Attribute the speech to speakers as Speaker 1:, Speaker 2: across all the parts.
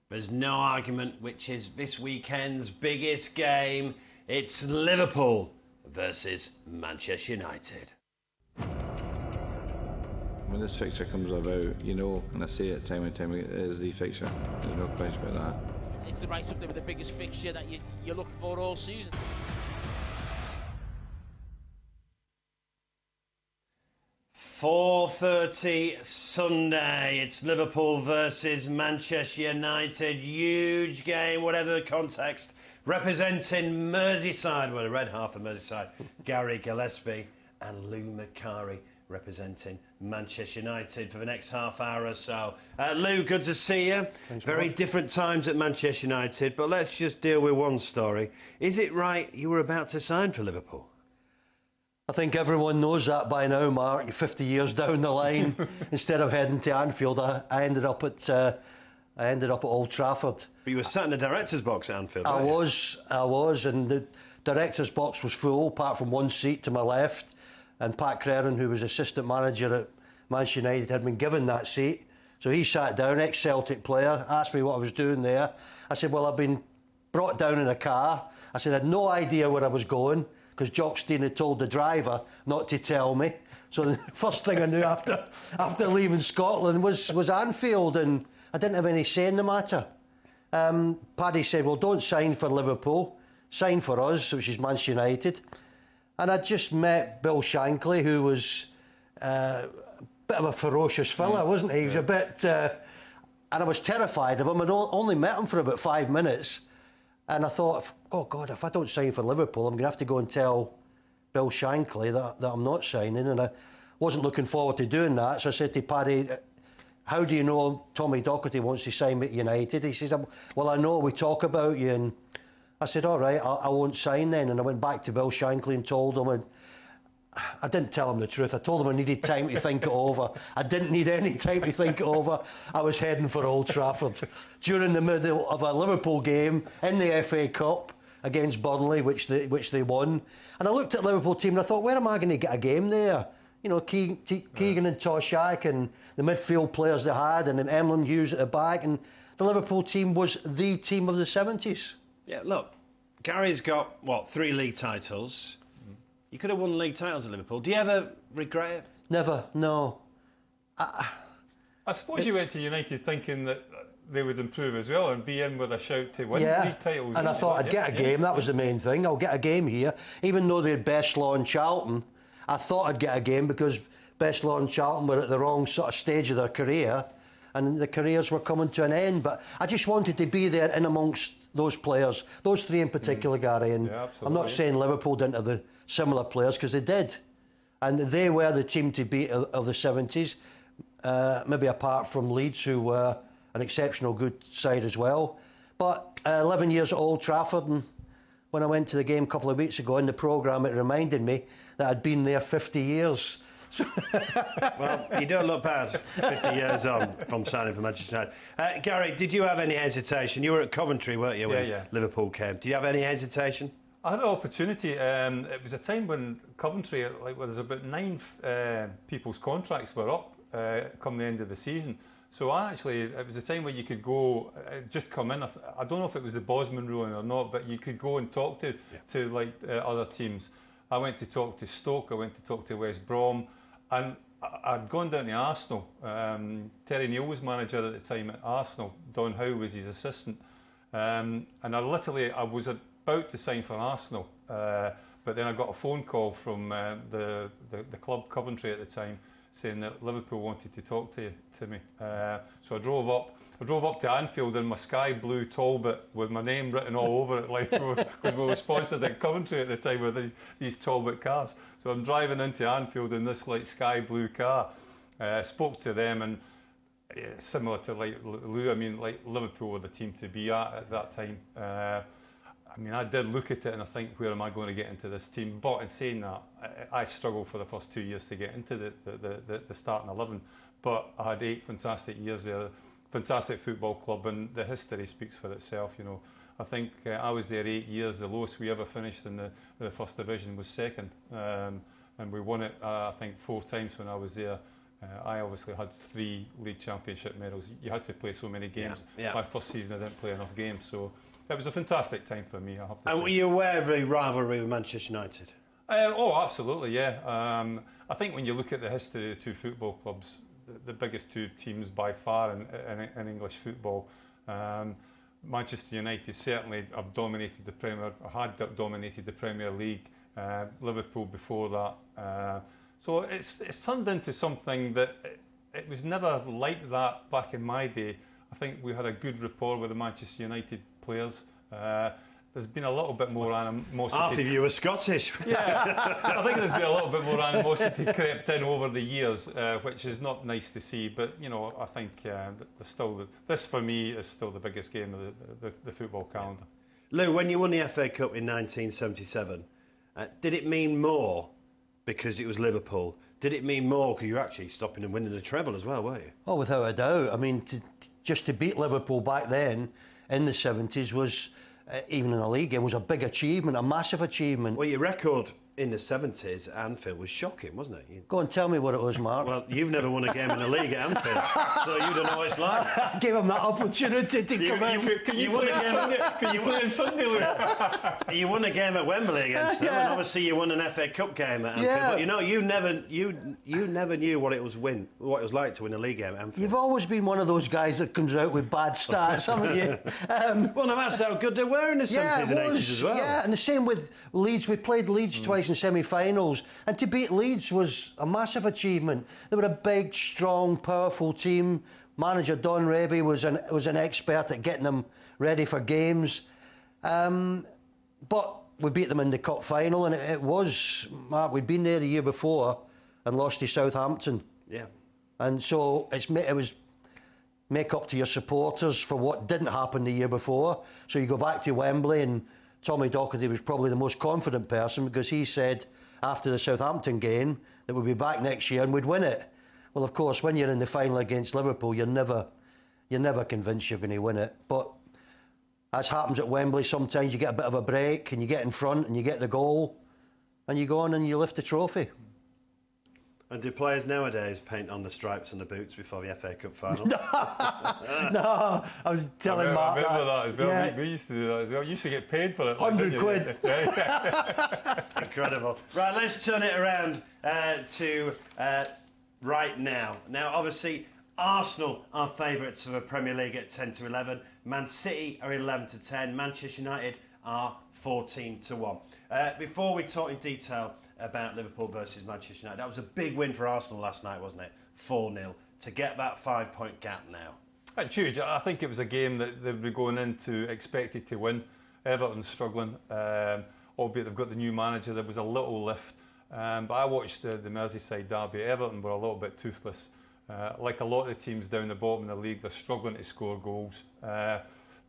Speaker 1: There's no argument which is this weekend's biggest game. It's Liverpool versus Manchester United.
Speaker 2: When this fixture comes about, you know, and I say it time and time again, it is the fixture. There's no question about that.
Speaker 3: It's right up there with the biggest fixture that you're looking for all season.
Speaker 1: £4:30 Sunday. It's Liverpool versus Manchester United. Huge game, whatever the context. Representing Merseyside, well, the red half of Merseyside, Garry Gillespie and Lou Macari representing Manchester United for the next half hour or so. Lou, good to see you.
Speaker 4: Thanks,
Speaker 1: Very different times at Manchester United, but let's just deal with one story. Is it right you were about to sign for Liverpool?
Speaker 4: I think everyone knows that by now, Mark. You're 50 years down the line. Instead of heading to Anfield, I ended up at Old Trafford.
Speaker 1: But you were sat in the director's box at Anfield,
Speaker 4: I
Speaker 1: weren't you?
Speaker 4: was, and the director's box was full, apart from one seat to my left. And Pat Creran, who was assistant manager at Manchester United, had been given that seat. So he sat down, ex-Celtic player, asked me what I was doing there. I said, well, I've been brought down in a car. I said, I had no idea where I was going, because Jockstein had told the driver not to tell me. So the first thing I knew after leaving Scotland was Anfield, and I didn't have any say in the matter. Paddy said, well, don't sign for Liverpool, sign for us, which is Manchester United. And I'd just met Bill Shankly, who was a bit of a ferocious fella, wasn't he? He was a bit... and I was terrified of him. I'd only met him for about 5 minutes. And I thought, oh, God, if I don't sign for Liverpool, I'm going to have to go and tell Bill Shankly that I'm not signing. And I wasn't looking forward to doing that. So I said to Paddy, how do you know Tommy Docherty wants to sign at United? He says, well, I know, we talk about you. And I said, all right, I won't sign then. And I went back to Bill Shankly and told him, and I didn't tell him the truth. I told him I needed time to think it over. I didn't need any time to think it over. I was heading for Old Trafford during the middle of a Liverpool game in the FA Cup against Burnley, which they won. And I looked at the Liverpool team and I thought, where am I going to get a game there? You know, Keegan and Toshak and the midfield players they had, and then Emlyn Hughes at the back. And the Liverpool team was the team of the 70s.
Speaker 1: Yeah, look, Gary's got, what, 3 league titles. You could have won league titles at Liverpool. Do you ever regret it?
Speaker 4: Never, no.
Speaker 5: I suppose you went to United thinking that they would improve as well and be in with a shout to win league titles.
Speaker 4: And I thought I'd get a game. That was the main thing. I'll get a game here. Even though they had Bestlaw and Charlton, I thought I'd get a game because Bestlaw and Charlton were at the wrong sort of stage of their career and the careers were coming to an end. But I just wanted to be there in amongst those players, those 3 in particular, Gary. And I'm not saying Liverpool didn't have the similar players, because they did. And they were the team to beat of the 70s, maybe apart from Leeds, who were an exceptional good side as well. But 11 years at Old Trafford, and when I went to the game a couple of weeks ago in the programme, it reminded me that I'd been there 50 years.
Speaker 1: Well, you don't look bad 50 years on from signing for Manchester United. Gary, did you have any hesitation? You were at Coventry, weren't you, when Liverpool came? Did you have any hesitation?
Speaker 5: I had an opportunity. It was a time when Coventry, like, well, there's about 9 people's contracts were up come the end of the season. So it was a time where you could go, just come in. I don't know if it was the Bosman ruling or not, but you could go and talk to other teams. I went to talk to Stoke, I went to talk to West Brom, and I'd gone down to Arsenal. Terry Neal was manager at the time at Arsenal. Don Howe was his assistant. And I was about to sign for Arsenal, but then I got a phone call from the club Coventry at the time saying that Liverpool wanted to talk to me. So I drove up to Anfield in my sky blue Talbot with my name written all over it, like, because we were sponsored at Coventry at the time with these Talbot cars. So I'm driving into Anfield in this like sky blue car. Spoke to them, and similar to like Lou, I mean, like, Liverpool were the team to be at that time. I mean, I did look at it and I think, where am I going to get into this team? But in saying that, I struggled for the first 2 years to get into the starting 11. But I had 8 fantastic years there, fantastic football club, and the history speaks for itself. You know, I think I was there 8 years. The lowest we ever finished in the first division was second, and we won it, I think, 4 times when I was there. I obviously had 3 league championship medals. You had to play so many games.
Speaker 1: Yeah.
Speaker 5: My first season I didn't play enough games, so it was a fantastic time for me, I have to
Speaker 1: And
Speaker 5: say.
Speaker 1: were you aware of the rivalry with Manchester United?
Speaker 5: Oh, absolutely, yeah. I think when you look at the history of the 2 football clubs, the biggest 2 teams by far in English football, Manchester United certainly have dominated the Premier, had dominated the Premier League. Liverpool before that. So it's turned into something that it was never like that back in my day. I think we had a good rapport with the Manchester United players. There's been a little bit more animosity.
Speaker 1: Half of you were Scottish.
Speaker 5: Yeah, I think there's been a little bit more animosity crept in over the years, which is not nice to see. But you know, I think this for me is still the biggest game of the football calendar.
Speaker 1: Lou, when you won the FA Cup in 1977, did it mean more because it was Liverpool? Did it mean more because you were actually stopping and winning the treble as well, weren't you?
Speaker 4: Oh, without a doubt. I mean, just to beat Liverpool back then in the 70s was, even in a league game, was a big achievement, a massive achievement.
Speaker 1: Well, your record in the 70s at Anfield was shocking, wasn't it?
Speaker 4: Go and tell me what it was, Mark.
Speaker 1: Well, you've never won a game in the league at Anfield, so you don't know what it's like.
Speaker 4: I gave him that opportunity to come in.
Speaker 5: Can you play on Sunday, Lou?
Speaker 1: You won a game at Wembley against them, and obviously you won an FA Cup game at Anfield.
Speaker 4: Yeah.
Speaker 1: But you know, you never knew what it was like to win a league game at Anfield.
Speaker 4: You've always been one of those guys that comes out with bad stats, haven't you?
Speaker 1: Well, no, that's how good they were in the 70s and 80s as well.
Speaker 4: Yeah, and the same with Leeds. We played Leeds twice in semi-finals, and to beat Leeds was a massive achievement. They were a big, strong, powerful team. Manager Don Revie was an expert at getting them ready for games. But we beat them in the cup final, and it was, Mark, we'd been there the year before and lost to Southampton.
Speaker 1: Yeah.
Speaker 4: And so it was make up to your supporters for what didn't happen the year before. So you go back to Wembley, and Tommy Docherty was probably the most confident person because he said after the Southampton game that we'd be back next year and we'd win it. Well, of course, when you're in the final against Liverpool, you're never convinced you're going to win it. But as happens at Wembley, sometimes you get a bit of a break and you get in front and you get the goal and you go on and you lift the trophy.
Speaker 1: And do players nowadays paint on the stripes and the boots before the FA Cup final?
Speaker 4: No, I was telling Mark
Speaker 5: I remember that as well.
Speaker 4: Yeah.
Speaker 5: We used to do that as well. You used to get paid for it.
Speaker 4: 100 quid.
Speaker 1: Incredible. Right, let's turn it around to right now. Now, obviously, Arsenal are favourites for the Premier League at 10 to 11. Man City are 11 to 10. Manchester United are 14 to 1. Before we talk in detail about Liverpool versus Manchester United, that was a big win for Arsenal last night, wasn't it? 4-0 to get that 5-point gap now.
Speaker 5: That's huge. I think it was a game that they were going into expected to win. Everton's struggling, albeit they've got the new manager. There was a little lift, but I watched the Merseyside derby. Everton were a little bit toothless. Like a lot of the teams down the bottom of the league, they're struggling to score goals.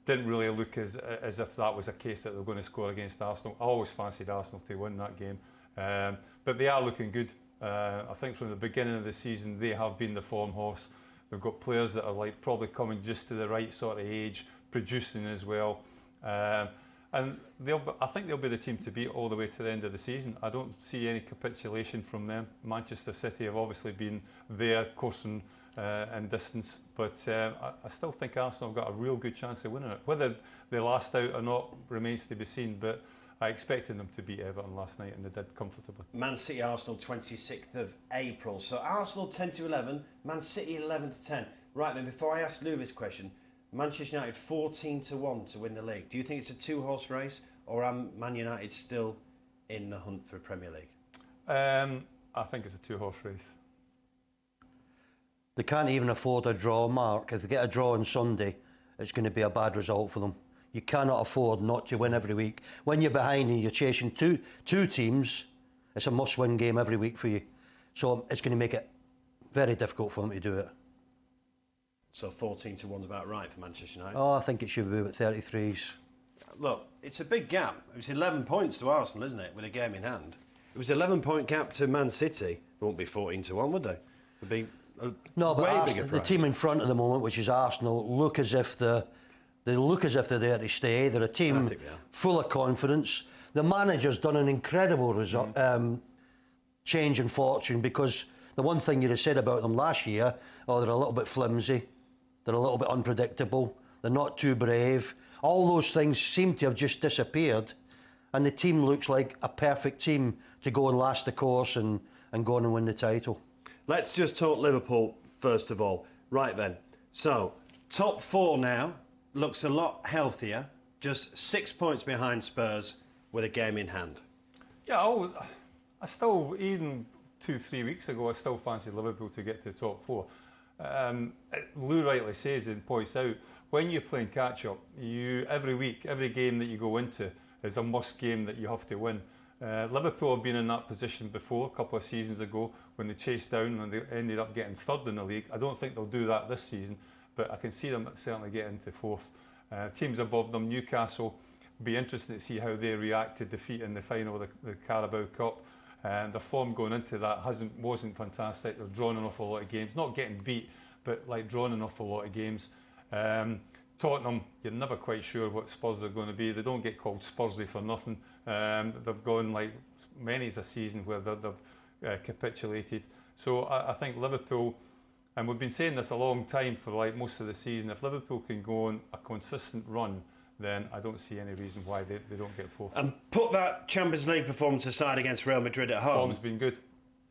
Speaker 5: Didn't really look as if that was a case that they were going to score against Arsenal. I always fancied Arsenal to win that game. But they are looking good. I think from the beginning of the season, they have been the form horse. They've got players that are probably coming just to the right sort of age, producing as well. And I think they'll be the team to beat all the way to the end of the season. I don't see any capitulation from them. Manchester City have obviously been there, coursing in distance, but I still think Arsenal have got a real good chance of winning it. Whether they last out or not remains to be seen, but I expected them to beat Everton last night, and they did comfortably.
Speaker 1: Man City Arsenal 26th of April. So Arsenal 10 to 11, Man City 11 to 10. Right then, before I ask Lou this question, Manchester United 14 to 1 to win the league. Do you think it's a 2-horse race, or are Man United still in the hunt for Premier League?
Speaker 5: I think it's a 2-horse race.
Speaker 4: They can't even afford a draw, Mark. If they get a draw on Sunday, it's going to be a bad result for them. You cannot afford not to win every week. When you're behind and you're chasing two teams, it's a must-win game every week for you. So it's going to make it very difficult for them to do it.
Speaker 1: So 14 to 1's about right for Manchester United?
Speaker 4: Oh, I think it should be about 33s.
Speaker 1: Look, it's a big gap. It was 11 points to Arsenal, isn't it, with a game in hand? It was 11-point gap to Man City. It won't be 14 to 1, would they? It would be a
Speaker 4: no, but
Speaker 1: way
Speaker 4: Arsenal,
Speaker 1: bigger
Speaker 4: the
Speaker 1: price.
Speaker 4: team in front at the moment, which is Arsenal, look as if they're there to stay. They're a team full of confidence. The manager's done an incredible change in fortune because the one thing you'd have said about them last year, oh, they're a little bit flimsy, they're a little bit unpredictable, they're not too brave. All those things seem to have just disappeared, and the team looks like a perfect team to go and last the course and go on and win the title.
Speaker 1: Let's just talk Liverpool first of all. Right then, so top 4 now, looks a lot healthier, just 6 points behind Spurs with a game in hand.
Speaker 5: Yeah, I still, even 2-3 weeks ago, I still fancied Liverpool to get to the top 4. Lou rightly says and points out, when you're playing catch-up, every week, every game that you go into is a must game that you have to win. Liverpool have been in that position before, a couple of seasons ago, when they chased down and they ended up getting 3rd in the league. I don't think they'll do that this season, but I can see them certainly getting to 4th. Teams above them, Newcastle, be interesting to see how they react to defeat in the final of the Carabao Cup. Their form going into that wasn't fantastic. They've drawn an awful lot of games, not getting beat, but like drawn an awful lot of games. Tottenham, you're never quite sure what Spurs are going to be. They don't get called Spursy for nothing. They've gone like many's a season where they've capitulated. So I think Liverpool, and we've been saying this a long time for like most of the season, if Liverpool can go on a consistent run, then I don't see any reason why they don't get 4th.
Speaker 1: And put that Champions League performance aside against Real Madrid at home.
Speaker 5: Form's been good.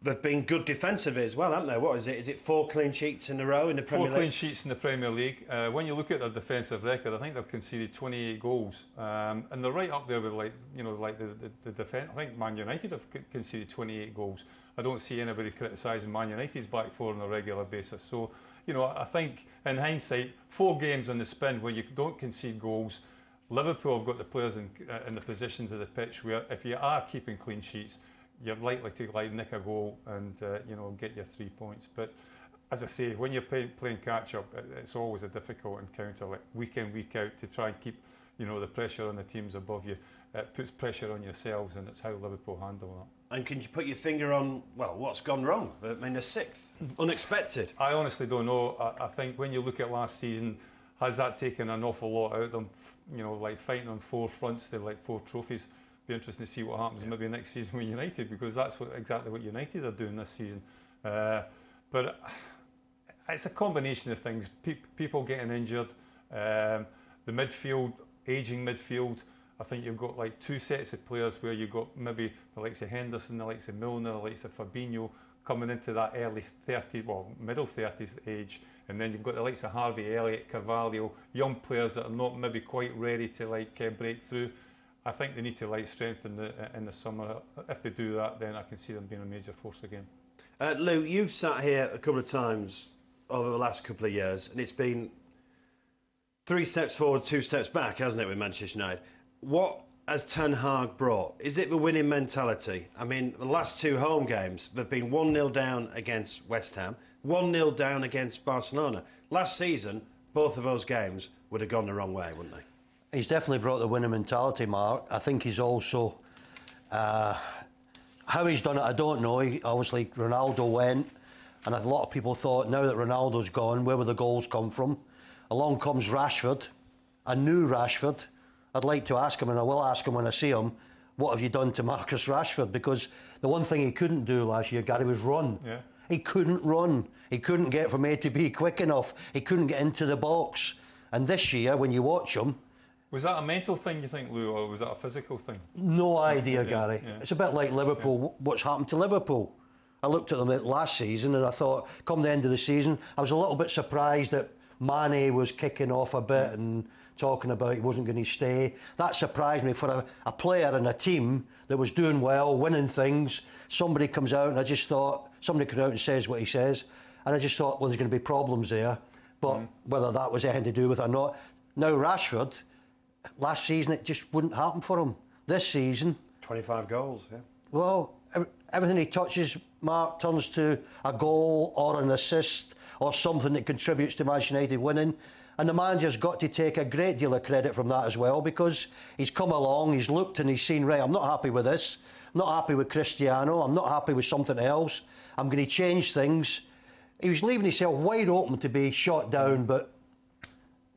Speaker 1: They've been good defensively as well, haven't they? What is it? Is it 4 clean sheets in a row in the Premier League?
Speaker 5: 4 clean sheets in the Premier League. When you look at their defensive record, I think they've conceded 28 goals, and they're right up there with the defence. I think Man United have conceded 28 goals. I don't see anybody criticising Man United's back 4 on a regular basis. So, I think in hindsight, 4 games on the spin where you don't concede goals. Liverpool have got the players in the positions of the pitch where if you are keeping clean sheets, you're likely to nick a goal and get your 3 points. But as I say, when you're playing catch up, it's always a difficult encounter, like week in, week out, to try and keep the pressure on the teams above you. It puts pressure on yourselves, and it's how Liverpool handle that.
Speaker 1: And can you put your finger on, what's gone wrong? I mean, the 6th, unexpected.
Speaker 5: I honestly don't know. I think when you look at last season, has that taken an awful lot out of them? Like fighting on 4 fronts to like 4 trophies. Be interesting to see what happens maybe next season with United, because that's exactly what United are doing this season. But it's a combination of things. People getting injured, the midfield, ageing midfield. I think you've got like 2 sets of players where you've got maybe the likes of Henderson, the likes of Milner, the likes of Fabinho coming into that early 30s, middle 30s age, and then you've got the likes of Harvey Elliott, Carvalho, young players that are not maybe quite ready to break through. I think they need to strengthen in the summer. If they do that, then I can see them being a major force again.
Speaker 1: Lou, you've sat here a couple of times over the last couple of years, and it's been 3 steps forward, 2 steps back, hasn't it, with Manchester United? What has Ten Hag brought? Is it the winning mentality? I mean, the last 2 home games, they've been 1-0 down against West Ham, 1-0 down against Barcelona. Last season, both of those games would have gone the wrong way, wouldn't they?
Speaker 4: He's definitely brought the winning mentality, Mark. I think he's also... how he's done it, I don't know. Obviously, Ronaldo went, and a lot of people thought, now that Ronaldo's gone, where will the goals come from? Along comes Rashford, a new Rashford. I'd like to ask him, and I will ask him when I see him, what have you done to Marcus Rashford? Because the one thing he couldn't do last year, Gary, was run.
Speaker 5: Yeah.
Speaker 4: He couldn't run. He couldn't get from A to B quick enough. He couldn't get into the box. And this year, when you watch him...
Speaker 5: Was that a mental thing, you think, Lou, or was that a physical thing?
Speaker 4: No idea,
Speaker 5: Yeah,
Speaker 4: Gary.
Speaker 5: yeah.
Speaker 4: It's a bit like Liverpool, what's happened to Liverpool. I looked at them last season and I thought, come the end of the season, I was a little bit surprised that Mane was kicking off a bit and talking about he wasn't going to stay. That surprised me for a player and a team that was doing well, winning things. Somebody comes out and I just thought, somebody comes out and says what he says, and I just thought, well, there's going to be problems there. But whether that was anything to do with it or not. Now Rashford, last season it just wouldn't happen for him. This season...
Speaker 1: 25 goals, yeah.
Speaker 4: Well, everything he touches, Mark, turns to a goal or an assist or something that contributes to Manchester United winning. And the manager's got to take a great deal of credit from that as well, because he's come along, he's looked and he's seen, right, I'm not happy with this, I'm not happy with Cristiano, I'm not happy with something else, I'm going to change things. He was leaving himself wide open to be shot down, but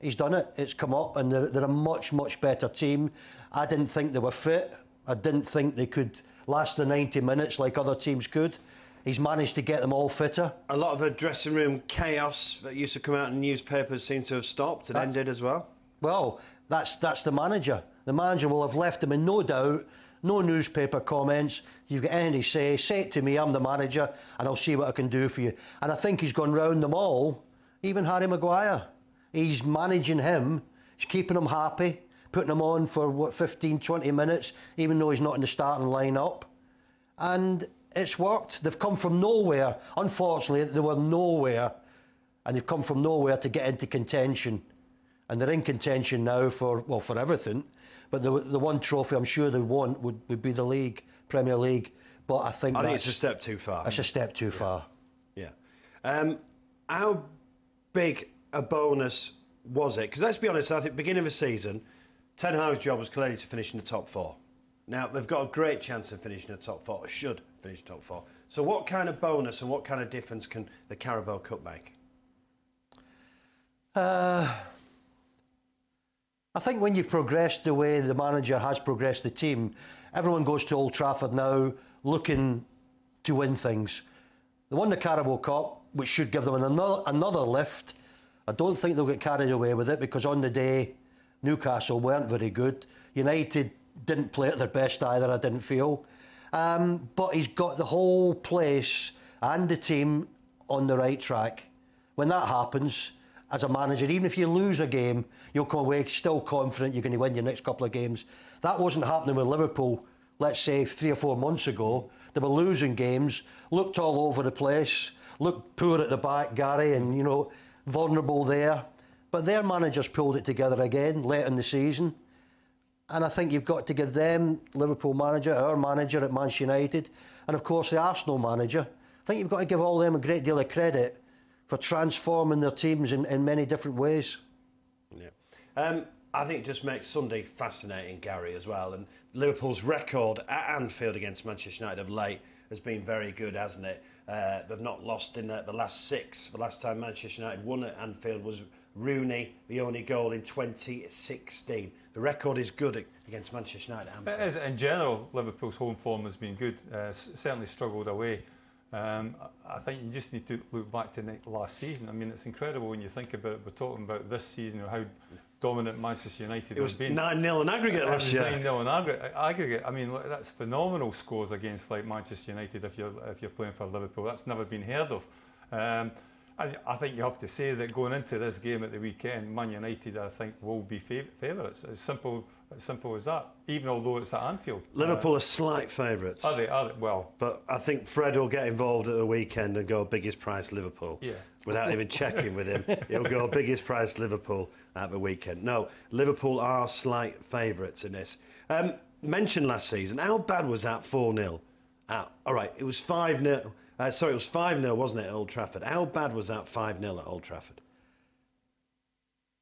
Speaker 4: he's done it, it's come up, and they're a much, much better team. I didn't think they were fit, I didn't think they could last the 90 minutes like other teams could. he's managed to get them all fitter.
Speaker 1: A lot of the dressing room chaos that used to come out in newspapers seems to have stopped and ended as well.
Speaker 4: Well, that's the manager. The manager will have left them in no doubt, no newspaper comments. You've got anything to say it to me, I'm the manager, and I'll see what I can do for you. And I think he's gone round them all, even Harry Maguire. He's managing him, he's keeping him happy, putting him on for, 15, 20 minutes, even though he's not in the starting line-up. And it's worked. They've come from nowhere. Unfortunately, they were nowhere, and they've come from nowhere to get into contention. And they're in contention now for everything. But the one trophy I'm sure they want would be the league, Premier League. But I think
Speaker 1: it's a step too far.
Speaker 4: It's a step too far.
Speaker 1: Yeah. How big a bonus was it? Because let's be honest, I think beginning of the season, Ten Hag's job was clearly to finish in the top 4. Now, they've got a great chance of finishing in the top 4, or should finish top 4. So what kind of bonus and what kind of difference can the Carabao Cup make?
Speaker 4: I think when you've progressed the way the manager has progressed the team, everyone goes to Old Trafford now looking to win things. They won the Carabao Cup, which should give them another lift. I don't think they'll get carried away with it because on the day, Newcastle weren't very good. United didn't play at their best either, I didn't feel. But he's got the whole place and the team on the right track. When that happens, as a manager, even if you lose a game, you'll come away still confident you're going to win your next couple of games. That wasn't happening with Liverpool, let's say 3 or 4 months ago. They were losing games, looked all over the place, looked poor at the back, Gary, and, vulnerable there. But their managers pulled it together again late in the season. And I think you've got to give them, Liverpool manager, our manager at Manchester United, and of course the Arsenal manager, I think you've got to give all them a great deal of credit for transforming their teams in many different ways.
Speaker 1: Yeah. I think it just makes Sunday fascinating, Gary, as well. And Liverpool's record at Anfield against Manchester United of late has been very good, hasn't it? They've not lost in the last 6. The last time Manchester United won at Anfield was Rooney, the only goal in 2016. The record is good against Manchester United at Anfield.
Speaker 5: It is, in general, Liverpool's home form has been good. Certainly struggled away. I think you just need to look back to last season. I mean, it's incredible when you think about it. We're talking about this season, how dominant Manchester United
Speaker 1: has
Speaker 5: been.
Speaker 1: It was 9-0 in aggregate last year.
Speaker 5: 9-0 in aggregate. I mean, that's phenomenal scores against Manchester United if you're playing for Liverpool. That's never been heard of. I think you have to say that going into this game at the weekend, Man United, I think, will be favourites. As simple as that, even although it's at Anfield.
Speaker 1: Liverpool are slight favourites.
Speaker 5: Are they? Well.
Speaker 1: But I think Fred will get involved at the weekend and go biggest price Liverpool.
Speaker 5: Yeah.
Speaker 1: Without even checking with him. He'll go biggest price Liverpool at the weekend. No, Liverpool are slight favourites in this. Mentioned last season, how bad was that 4-0? All right, it was 5-0. It was 5-0, wasn't it, at Old Trafford? How bad was that 5-0 at Old Trafford?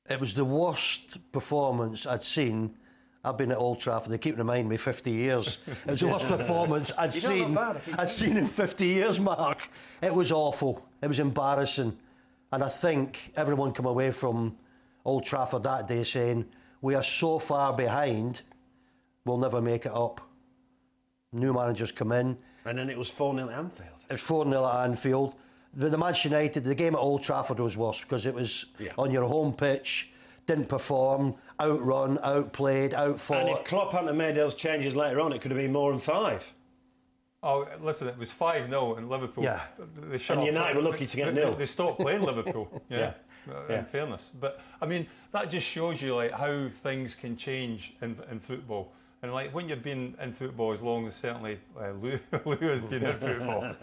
Speaker 4: It was the worst performance I'd seen. I've been at Old Trafford, they keep reminding me 50 years. It was the worst performance I'd seen in 50 years, Mark. It was awful. It was embarrassing. And I think everyone came away from Old Trafford that day saying, we are so far behind, we'll never make it up. New managers come in.
Speaker 1: And then it was 4-0 at Anfield.
Speaker 4: It was 4-0 at Anfield. The Manchester United, the game at Old Trafford was worse because it was on your home pitch, didn't perform, outrun, outplayed, outfought.
Speaker 1: And if Klopp hadn't made those changes later on, it could have been more than 5.
Speaker 5: Oh, listen, it was 5-0 in Liverpool.
Speaker 4: Yeah.
Speaker 1: And United were lucky to get nil.
Speaker 5: They stopped playing Liverpool, in fairness. But, I mean, that just shows you how things can change in football. And when you've been in football as long as certainly Lou has been in football,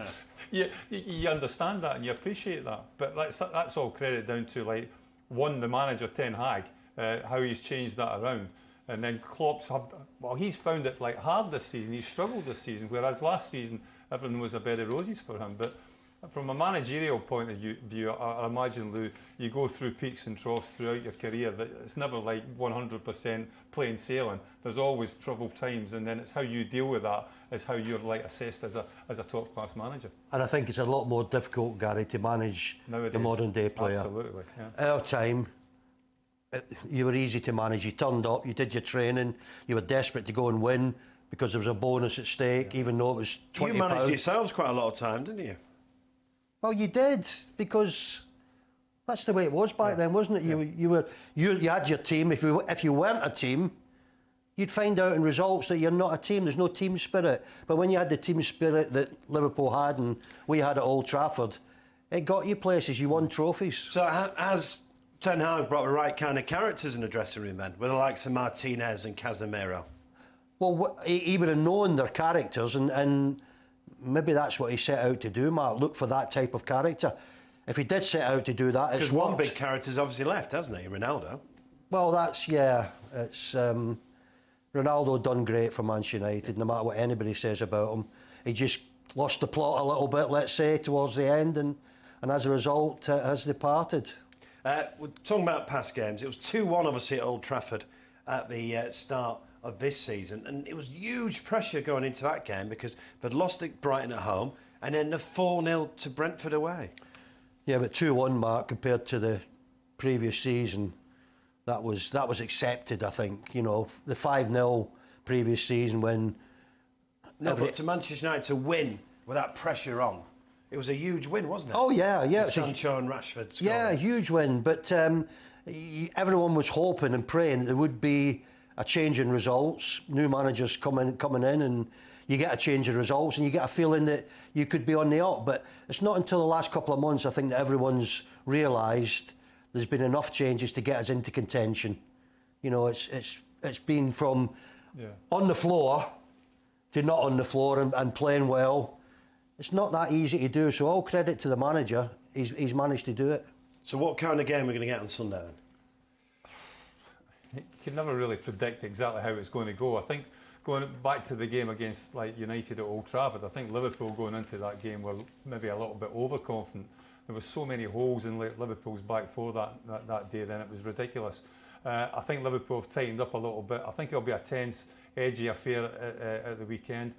Speaker 5: you understand that and you appreciate that. But that's all credit down to the manager Ten Hag, how he's changed that around, and then Klopp's he's found it hard this season. He's struggled this season, whereas last season everything was a bed of roses for him. But from a managerial point of view, I imagine, Lou, you go through peaks and troughs throughout your career. It's never 100% plain sailing. There's always troubled times, and then it's how you deal with that is how you're assessed as a top-class manager.
Speaker 4: And I think it's a lot more difficult, Gary, to manage the modern-day player.
Speaker 5: Absolutely, yeah.
Speaker 4: At our time, you were easy to manage. You turned up, you did your training, you were desperate to go and win because there was a bonus at stake, even though it was £20.
Speaker 1: You managed yourselves quite a lot of time, didn't you?
Speaker 4: Well, you did, because that's the way it was back then, wasn't it? You had your team. If you weren't a team, you'd find out in results that you're not a team. There's no team spirit. But when you had the team spirit that Liverpool had and we had at Old Trafford, it got you places. You won trophies.
Speaker 1: So has Ten Hag brought the right kind of characters in the dressing room then, with the likes of Martinez and Casemiro?
Speaker 4: Well, he would have known their characters, and maybe that's what he set out to do, Mark. Look for that type of character. If he did set out to do that, it's
Speaker 1: because one big character's obviously left, hasn't he? Ronaldo.
Speaker 4: Well, that's, yeah. It's Ronaldo done great for Manchester United, no matter what anybody says about him. He just lost the plot a little bit, let's say, towards the end, and as a result has departed.
Speaker 1: We're talking about past games. It was 2-1, obviously, at Old Trafford at the start of this season, and it was huge pressure going into that game because they'd lost at Brighton at home and then the 4-0 to Brentford away.
Speaker 4: Yeah, but 2-1, Mark, compared to the previous season, that was accepted, I think. You know, the 5-0 previous season when...
Speaker 1: No, but to Manchester United to win with that pressure on, it was a huge win, wasn't it?
Speaker 4: Oh, yeah.
Speaker 1: Sancho and Rashford scoring.
Speaker 4: Yeah, a huge win, but everyone was hoping and praying there would be a change in results, new managers coming in, and you get a change in results and you get a feeling that you could be on the up. But it's not until the last couple of months, I think, that everyone's realised there's been enough changes to get us into contention. You know, it's been from on the floor to not on the floor and playing well. It's not that easy to do, so all credit to the manager. He's managed to do it.
Speaker 1: So what kind of game are we going to get on Sunday then?
Speaker 5: You can never really predict exactly how it's going to go. I think going back to the game against United at Old Trafford, I think Liverpool going into that game were maybe a little bit overconfident. There were so many holes in Liverpool's back four that day then, it was ridiculous. I think Liverpool have tightened up a little bit. I think it'll be a tense, edgy affair at the weekend.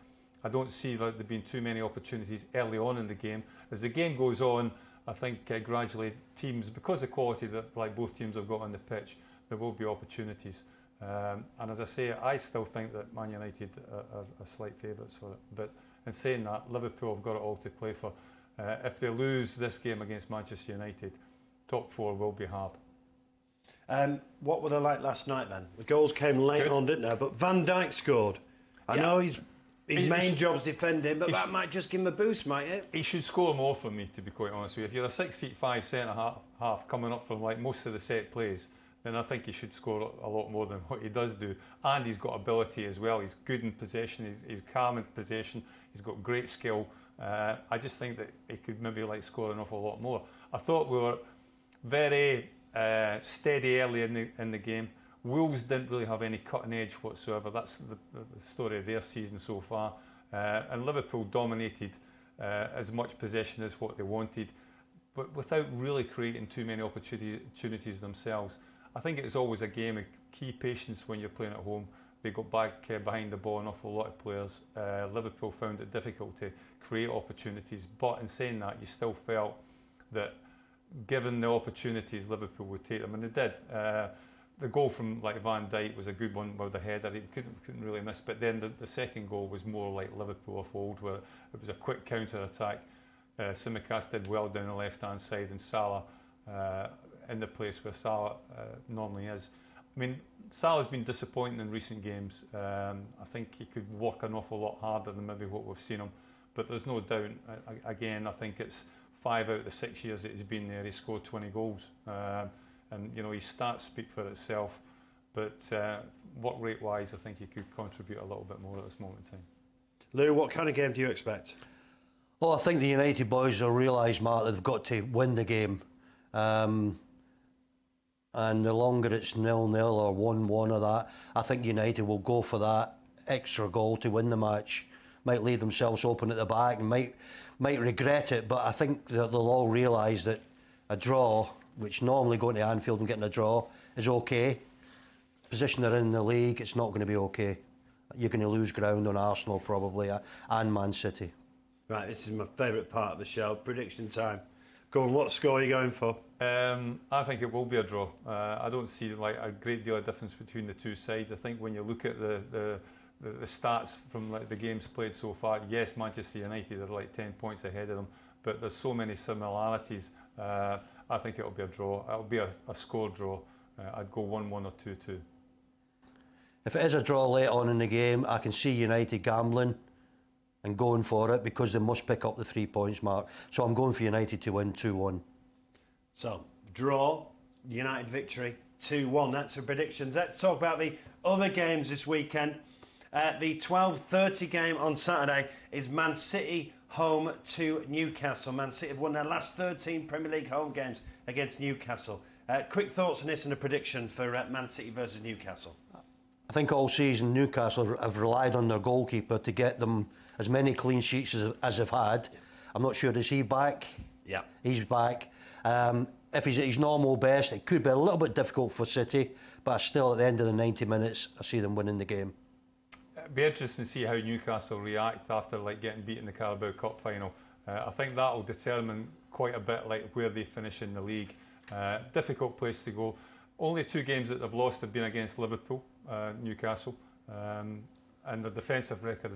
Speaker 5: I don't see there being too many opportunities early on in the game. As the game goes on, I think gradually teams, because of the quality that both teams have got on the pitch, there will be opportunities. And as I say, I still think that Man United are slight favourites for it. But in saying that, Liverpool have got it all to play for. If they lose this game against Manchester United, top four will be hard.
Speaker 1: What were they like last night then? The goals came late on, didn't they? But Van Dijk scored. I know his main job's defending, but that might just give him a boost, might it? He
Speaker 5: should score more for me, to be quite honest with you. If you're a 6'5" centre-half coming up from most of the set plays, then I think he should score a lot more than what he does do. And he's got ability as well. He's good in possession, he's calm in possession, he's got great skill. I just think that he could maybe score an awful lot more. I thought we were very steady early in the game. Wolves didn't really have any cutting edge whatsoever. That's the story of their season so far. And Liverpool dominated as much possession as what they wanted, but without really creating too many opportunities themselves. I think it's always a game of key patience when you're playing at home. They got back behind the ball an awful lot of players. Liverpool found it difficult to create opportunities, but in saying that, you still felt that given the opportunities, Liverpool would take them, and they did. The goal from Van Dijk was a good one with the header. He couldn't really miss. But then the second goal was more like Liverpool of old, where it was a quick counter attack. Tsimikas did well down the left hand side, and Salah in the place where Salah normally is. I mean, Salah's been disappointing in recent games. I think he could work an awful lot harder than maybe what we've seen him. But there's no doubt. Again, I think it's 5 out of the 6 years that he's been there, he scored 20 goals. And you know, his stats speak for itself, but work rate wise, I think he could contribute a little bit more at this moment in time.
Speaker 1: Lou, what kind of game do you expect?
Speaker 4: Well, I think the United boys will realise, Mark, they've got to win the game. And the longer it's 0-0 or 1-1 or that, I think United will go for that extra goal to win the match. Might leave themselves open at the back and might regret it, but I think that they'll all realise that a draw, which normally going to Anfield and getting a draw, is okay. Position they're in the league, it's not going to be okay. You're going to lose ground on Arsenal probably, and Man City.
Speaker 1: Right, this is my favourite part of the show, prediction time. Go on, what score are you going for?
Speaker 5: I think it will be a draw. I don't see a great deal of difference between the two sides. I think when you look at the the stats from like the games played so far, yes, Manchester United are like 10 points ahead of them, but there's so many similarities. I think it'll be a draw. It'll be a score draw. I'd go 1-1 or 2-2.
Speaker 4: If it is a draw late on in the game, I can see United gambling and going for it because they must pick up the 3 points mark. So I'm going for United to win 2-1.
Speaker 1: So, draw, United victory, 2-1. That's the predictions. Let's talk about the other games this weekend. The 12:30 game on Saturday is Man City home to Newcastle. Man City have won their last 13 Premier League home games against Newcastle. Quick thoughts on this and a prediction for Man City versus Newcastle.
Speaker 4: I think all season Newcastle have relied on their goalkeeper to get them as many clean sheets as they've had. I'm not sure, is he back?
Speaker 1: Yeah.
Speaker 4: He's back. If he's at his normal best, it could be a little bit difficult for City, but still at the end of the 90 minutes, I see them winning the game.
Speaker 5: It'd be interesting to see how Newcastle react after like getting beat in the Carabao Cup final. I think that will determine quite a bit like where they finish in the league. Difficult place to go. Only 2 games that they've lost have been against Liverpool, Newcastle, and their defensive record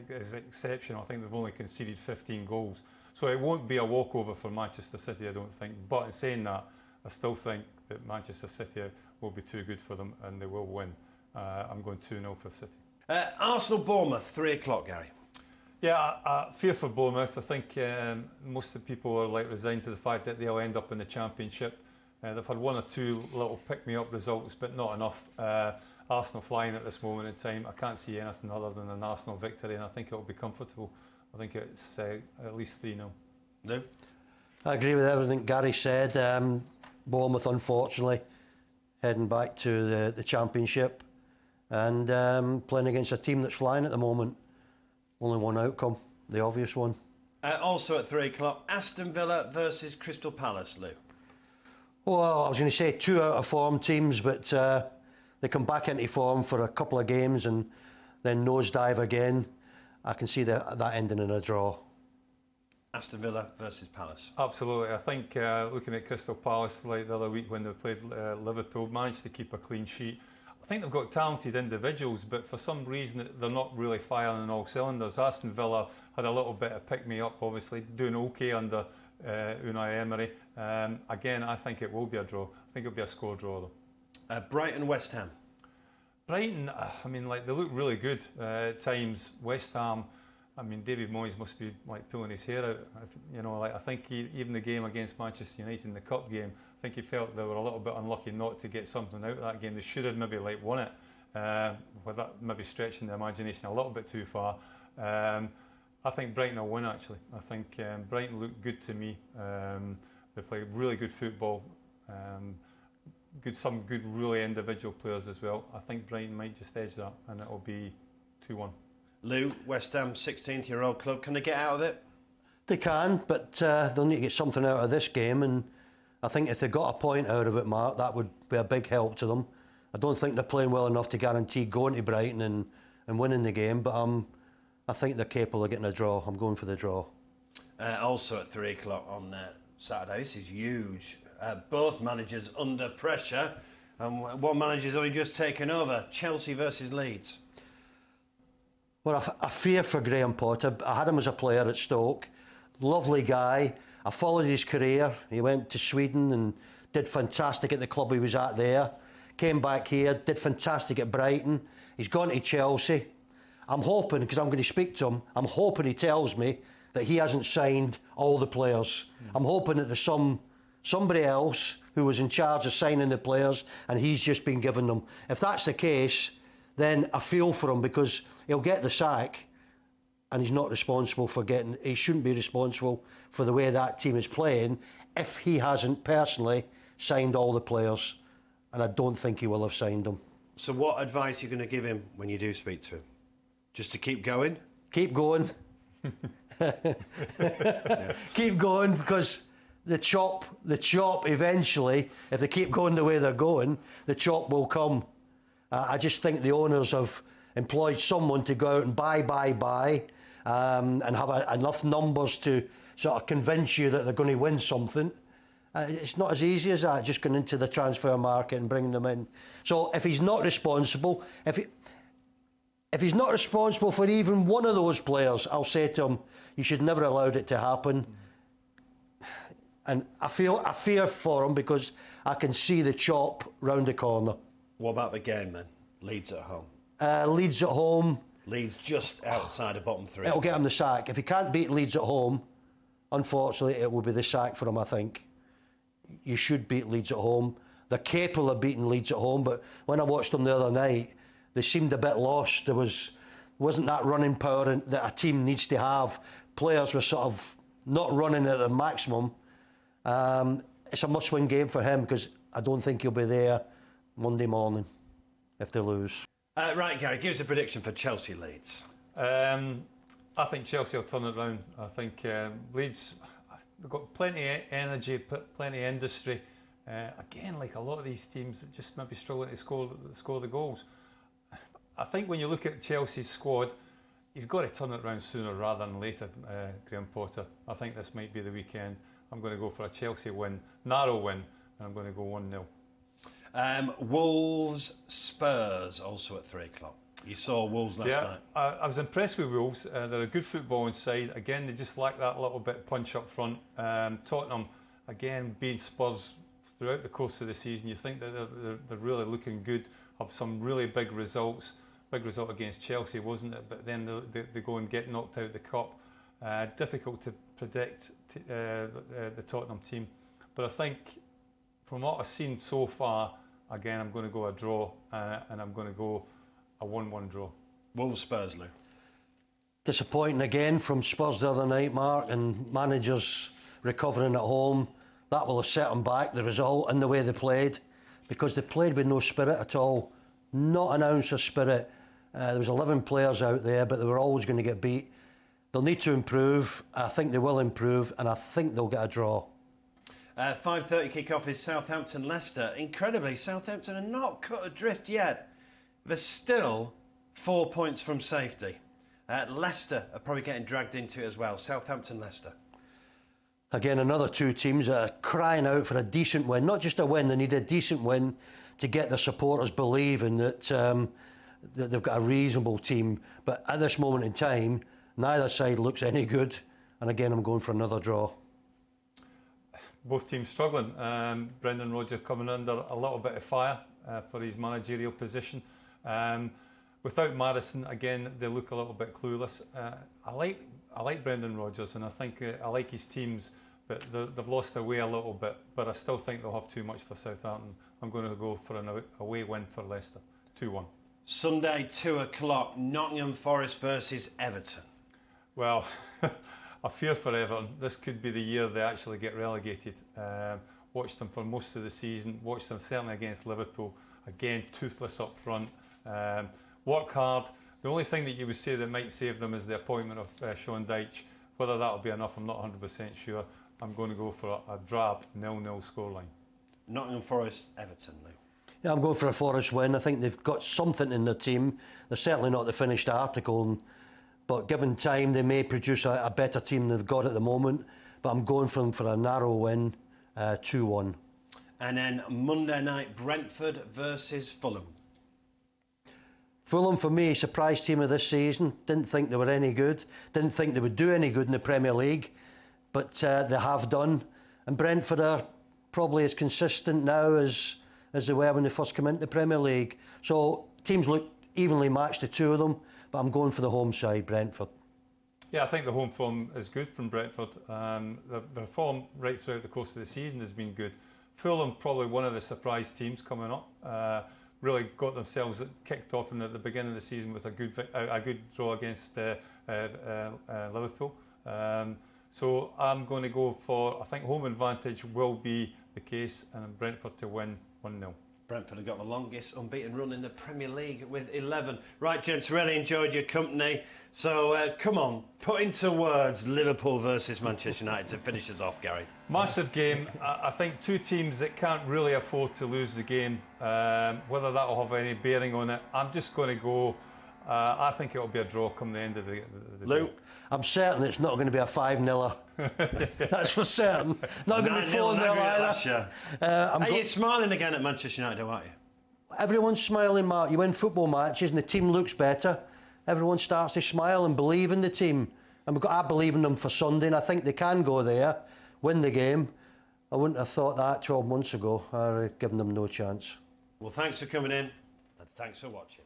Speaker 5: is exceptional. I think they've only conceded 15 goals. So it won't be a walkover for Manchester City, I don't think. But in saying that, I still think that Manchester City will be too good for them and they will win. I'm going 2-0 for City.
Speaker 1: Arsenal-Bournemouth, 3 o'clock, Gary.
Speaker 5: Yeah, I fear for Bournemouth. I think most of the people are like resigned to the fact that they'll end up in the Championship. They've had 1 or 2 little pick-me-up results, but not enough. Arsenal flying at this moment in time. I can't see anything other than an Arsenal victory, and I think it'll be comfortable. I think it's at least 3-0.
Speaker 1: Lou?
Speaker 4: I agree with everything Gary said. Bournemouth, unfortunately, heading back to the Championship and playing against a team that's flying at the moment. Only one outcome, the obvious one.
Speaker 1: Also at 3 o'clock, Aston Villa versus Crystal Palace, Lou.
Speaker 4: Well, I was going to say 2 out of form teams, but they come back into form for a couple of games and then nosedive again. I can see that ending in a draw.
Speaker 1: Aston Villa versus Palace.
Speaker 5: Absolutely. I think looking at Crystal Palace like the other week when they played Liverpool, managed to keep a clean sheet. I think they've got talented individuals, but for some reason they're not really firing on all cylinders. Aston Villa had a little bit of pick-me-up, obviously, doing okay under Unai Emery. Again, I think it will be a draw. I think it'll be a score draw, though.
Speaker 1: Brighton-West Ham.
Speaker 5: Brighton, I mean, like they look really good at times. West Ham, I mean, David Moyes must be like pulling his hair out. You know, like I think even the game against Manchester United in the cup game, I think he felt they were a little bit unlucky not to get something out of that game. They should have maybe like won it, with that maybe stretching the imagination a little bit too far. I think Brighton will win actually. I think Brighton look good to me. They play really good football. Some good really individual players as well. I think Brighton might just edge that and it'll be 2-1.
Speaker 1: Lou, West Ham, 16th-year-old club. Can they get out of it?
Speaker 4: They can, but they'll need to get something out of this game, and I think if they got a point out of it, Mark, that would be a big help to them. I don't think they're playing well enough to guarantee going to Brighton and winning the game, but I think they're capable of getting a draw. I'm going for the draw.
Speaker 1: Also at 3 o'clock on Saturday. This is huge. Both managers under pressure, and one manager's only just taken over. Chelsea versus Leeds.
Speaker 4: Well, I fear for Graham Potter. I had him as a player at Stoke. Lovely guy. I followed his career. He went to Sweden and did fantastic at the club he was at there. Came back here, did fantastic at Brighton. He's gone to Chelsea. I'm hoping, because I'm going to speak to him, I'm hoping he tells me that he hasn't signed all the players. I'm hoping that there's somebody else who was in charge of signing the players and he's just been given them. If that's the case, then I feel for him because he'll get the sack and he's not responsible for he shouldn't be responsible for the way that team is playing if he hasn't personally signed all the players, and I don't think he will have signed them.
Speaker 1: So what advice are you going to give him when you do speak to him? Just to keep going?
Speaker 4: Keep going.
Speaker 1: Yeah.
Speaker 4: Keep going, because the chop eventually, if they keep going the way they're going, the chop will come. I just think the owners have employed someone to go out and buy, and have enough numbers to sort of convince you that they're going to win something. It's not as easy as that, just going into the transfer market and bringing them in. So if he's not responsible, if he's not responsible for even one of those players, I'll say to him, you should never allowed it to happen. And I fear for him because I can see the chop round the corner.
Speaker 1: What about the game then? Leeds at home.
Speaker 4: Leeds at home.
Speaker 1: Leeds just outside of bottom 3.
Speaker 4: It'll get him the sack. If he can't beat Leeds at home, unfortunately, it will be the sack for him, I think. You should beat Leeds at home. They're capable of beating Leeds at home, but when I watched them the other night, they seemed a bit lost. There wasn't that running power that a team needs to have. Players were sort of not running at the maximum. It's a must-win game for him because I don't think he'll be there Monday morning if they lose.
Speaker 1: Right, Gary, give us a prediction for Chelsea Leeds.
Speaker 5: I think Chelsea will turn it round. I think Leeds, they've got plenty of energy, plenty of industry. Again, like a lot of these teams that just maybe struggling to score the goals. I think when you look at Chelsea's squad, he's got to turn it around sooner rather than later, Graham Potter. I think this might be the weekend. I'm going to go for a Chelsea win, narrow win, and I'm going to go 1-0.
Speaker 1: Wolves Spurs also at 3 o'clock. You saw Wolves last night.
Speaker 5: I was impressed with Wolves. They're a good footballing side. Again, they just lack that little bit punch up front. Tottenham, again, being Spurs throughout the course of the season, you think that they're really looking good, have some really big results. Big result against Chelsea, wasn't it? But then they go and get knocked out of the cup. Difficult to predict the Tottenham team. But I think from what I've seen so far, again, I'm going to go a draw and I'm going to go a 1-1 draw.
Speaker 1: Wolves Spurs, Lou.
Speaker 4: Disappointing again from Spurs the other night, Mark, and managers recovering at home. That will have set them back, the result and the way they played, because they played with no spirit at all. Not an ounce of spirit. There was 11 players out there, but they were always going to get beat. They'll need to improve. I think they will improve, and I think they'll get a draw.
Speaker 1: 5:30 kick-off is Southampton-Leicester. Incredibly, Southampton are not cut adrift yet. They're still 4 points from safety. Leicester are probably getting dragged into it as well. Southampton-Leicester.
Speaker 4: Again, another two teams that are crying out for a decent win. Not just a win, they need a decent win to get their supporters believing that they've got a reasonable team. But at this moment in time, neither side looks any good. And again, I'm going for another draw.
Speaker 5: Both teams struggling. Brendan Rodgers coming under a little bit of fire for his managerial position. Without Maddison, again, they look a little bit clueless. I like Brendan Rodgers, and I think I like his teams, but they've lost their way a little bit. But I still think they'll have too much for Southampton. I'm going to go for an away win for Leicester, 2-1.
Speaker 1: Sunday, 2 o'clock, Nottingham Forest versus Everton.
Speaker 5: Well, I fear for Everton. This could be the year they actually get relegated. Watched them for most of the season, watched them certainly against Liverpool. Again, toothless up front. Work hard. The only thing that you would say that might save them is the appointment of Sean Dyche. Whether that'll be enough, I'm not 100% sure. I'm going to go for a drab 0-0 scoreline.
Speaker 1: Nottingham Forest, Everton, Lou.
Speaker 4: Yeah, I'm going for a Forest win. I think they've got something in their team. They're certainly not the finished article, but given time, they may produce a better team than they've got at the moment. But I'm going for them for a narrow win, 2-1.
Speaker 1: And then Monday night, Brentford versus Fulham.
Speaker 4: Fulham, for me, surprise team of this season. Didn't think they were any good. Didn't think they would do any good in the Premier League, but they have done. And Brentford are probably as consistent now as they were when they first came into the Premier League. So teams look evenly matched, the two of them, but I'm going for the home side, Brentford. Yeah,
Speaker 5: I think the home form is good from Brentford. The form right throughout the course of the season has been good. Fulham, probably one of the surprise teams coming up. Really got themselves kicked off at the beginning of the season with a good draw against Liverpool. So I'm going to go for, I think home advantage will be the case, and Brentford to win 1-0.
Speaker 1: Brentford have got the longest unbeaten run in the Premier League with 11. Right, gents, really enjoyed your company. So, come on, put into words Liverpool versus Manchester United to finish us off, Gary.
Speaker 5: Massive game. I think two teams that can't really afford to lose the game. Whether that will have any bearing on it, I'm just going to go... I think it'll be a draw come the end of the
Speaker 1: Lou?
Speaker 5: day.
Speaker 4: I'm certain it's not going to be a 5-0. That's for certain. Not going to be 4-0 either.
Speaker 1: You're smiling again at Manchester United, aren't you?
Speaker 4: Everyone's smiling, Mark. You win football matches and the team looks better. everyone starts to smile and believe in the team. And I believe in them for Sunday, and I think they can go there, win the game. I wouldn't have thought that 12 months ago. I'd have given them no chance.
Speaker 1: Well, thanks for coming in, and thanks for watching.